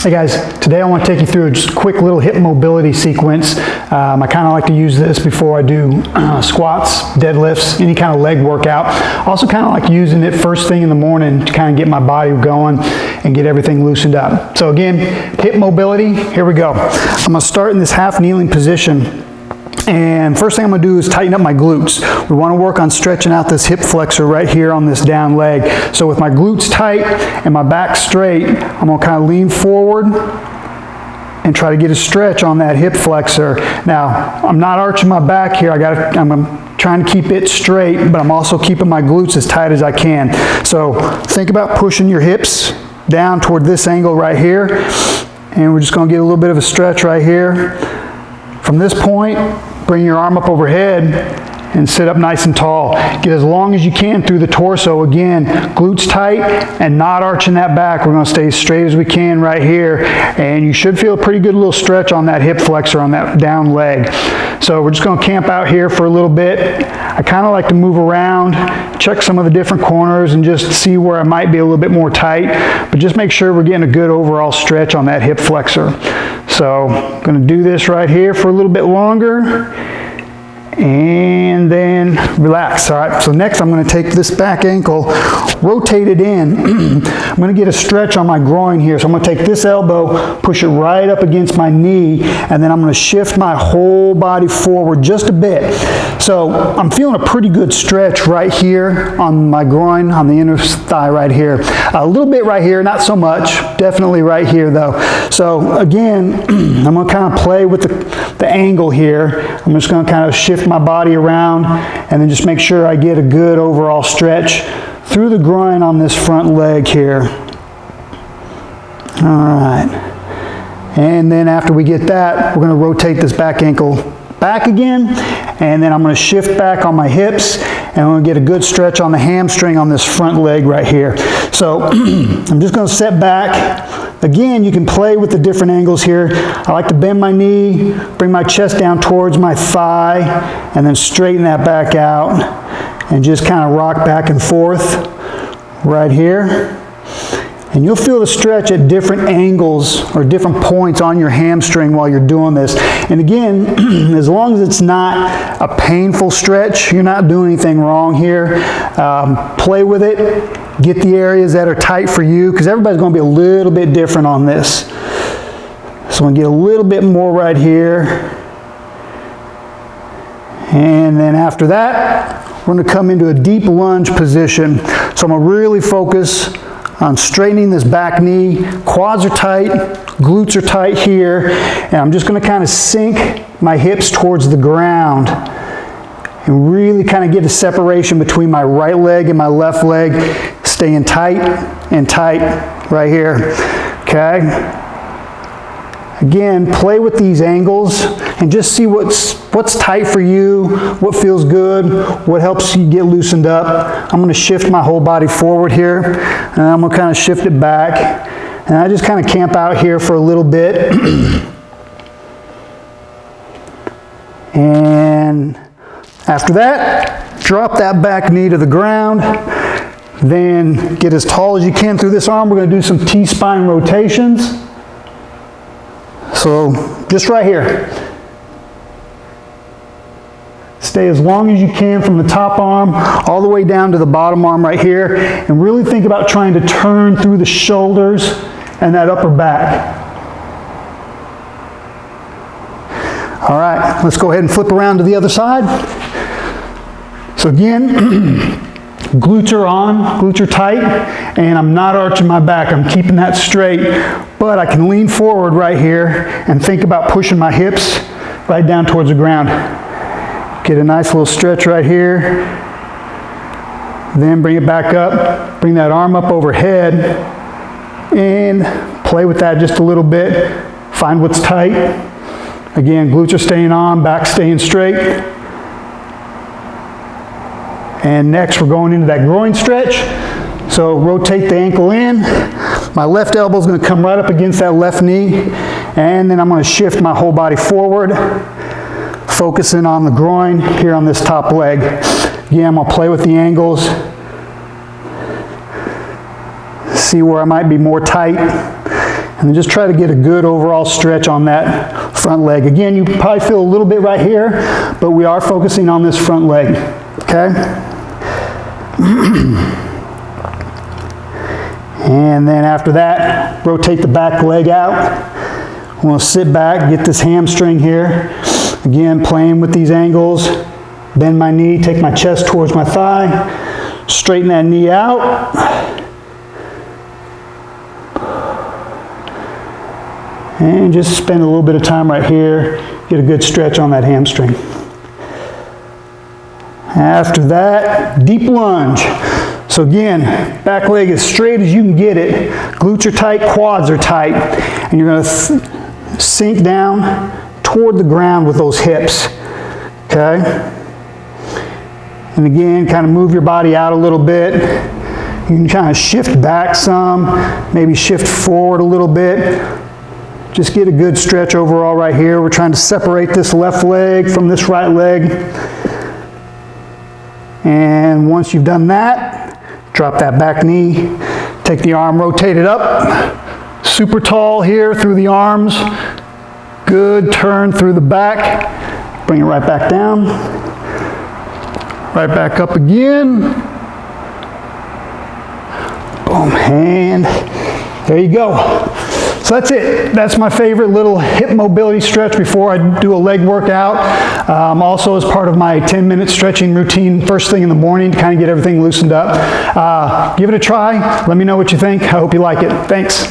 Hey guys, today I want to take you through just a quick little hip mobility sequence. I kind of like to use this before I do squats, deadlifts, any kind of leg workout. Also kind of like using it first thing in the morning to kind of get my body going and get everything loosened up. So again, hip mobility, here we go. I'm going to start in this half kneeling position. And first thing I'm going to do is tighten up my glutes. We want to work on stretching out this hip flexor right here on this down leg. So with my glutes tight and my back straight, I'm going to kind of lean forward and try to get a stretch on that hip flexor. Now, I'm not arching my back here. I'm trying to keep it straight, but I'm also keeping my glutes as tight as I can. So think about pushing your hips down toward this angle right here. And we're just going to get a little bit of a stretch right here. From this point, bring your arm up overhead and sit up nice and tall. Get as long as you can through the torso. Again, glutes tight and not arching that back. We're going to stay as straight as we can right here. And you should feel a pretty good little stretch on that hip flexor on that down leg. So we're just going to camp out here for a little bit. I kind of like to move around, check some of the different corners and just see where I might be a little bit more tight. But just make sure we're getting a good overall stretch on that hip flexor. So I'm going to do this right here for a little bit longer and then relax. All right, so next I'm going to take this back ankle, rotate it in. I'm going to get a stretch on my groin here. So I'm going to take this elbow, push it right up against my knee, and then I'm going to shift my whole body forward just a bit. So I'm feeling a pretty good stretch right here on my groin, on the inner thigh right here. A little bit right here, not so much. Definitely right here though. So again, I'm going to kind of play with the angle here. I'm just going to kind of shift my body around and then just make sure I get a good overall stretch through the groin on this front leg here. All right. And then after we get that, we're going to rotate this back ankle back again, and then I'm going to shift back on my hips and I'm going to get a good stretch on the hamstring on this front leg right here. So I'm just going to set back. Again, you can play with the different angles here. I like to bend my knee, bring my chest down towards my thigh, and then straighten that back out and just kind of rock back and forth right here. And you'll feel the stretch at different angles or different points on your hamstring while you're doing this. And again, as long as it's not a painful stretch, you're not doing anything wrong here. Play with it. Get the areas that are tight for you, because everybody's going to be a little bit different on this. So I'm going to get a little bit more right here. And then after that, we're going to come into a deep lunge position. So I'm going to really focus on straightening this back knee. Quads are tight, glutes are tight here, and I'm just going to kind of sink my hips towards the ground and really kind of get a separation between my right leg and my left leg, staying tight and tight right here. Okay? Again, play with these angles and just see what's tight for you, what feels good, what helps you get loosened up. I'm going to shift my whole body forward here, and I'm going to kind of shift it back. And I just kind of camp out here for a little bit. And after that, drop that back knee to the ground. Then get as tall as you can through this arm. We're going to do some T-spine rotations. So just right here. Stay as long as you can from the top arm all the way down to the bottom arm right here. And really think about trying to turn through the shoulders and that upper back. All right, let's go ahead and flip around to the other side. So again, glutes are on, glutes are tight, and I'm not arching my back. I'm keeping that straight, but I can lean forward right here and think about pushing my hips right down towards the ground. Get a nice little stretch right here. Then bring it back up, bring that arm up overhead, and play with that just a little bit. Find what's tight. Again, glutes are staying on, back staying straight. And next we're going into that groin stretch. So rotate the ankle in. My left elbow is going to come right up against that left knee. And then I'm going to shift my whole body forward, focusing on the groin here on this top leg. Again, I'm going to play with the angles. See where I might be more tight. And then just try to get a good overall stretch on that front leg. Again, you probably feel a little bit right here, but we are focusing on this front leg, okay? And then after that, rotate the back leg out. I'm going to sit back, get this hamstring here. Again, playing with these angles. Bend my knee, take my chest towards my thigh. Straighten that knee out. And just spend a little bit of time right here. Get a good stretch on that hamstring. After that, deep lunge. So again, back leg as straight as you can get it. Glutes are tight, quads are tight. And you're going to sink down toward the ground with those hips. Okay? And again, kind of move your body out a little bit. You can kind of shift back some, maybe shift forward a little bit. Just get a good stretch overall right here. We're trying to separate this left leg from this right leg. And once you've done that, drop that back knee, take the arm, rotate it up, super tall here through the arms, good turn through the back, bring it right back down, right back up again, boom, and there you go. So that's it. That's my favorite little hip mobility stretch before I do a leg workout. Also as part of my 10-minute stretching routine first thing in the morning to kind of get everything loosened up. Give it a try. Let me know what you think. I hope you like it. Thanks.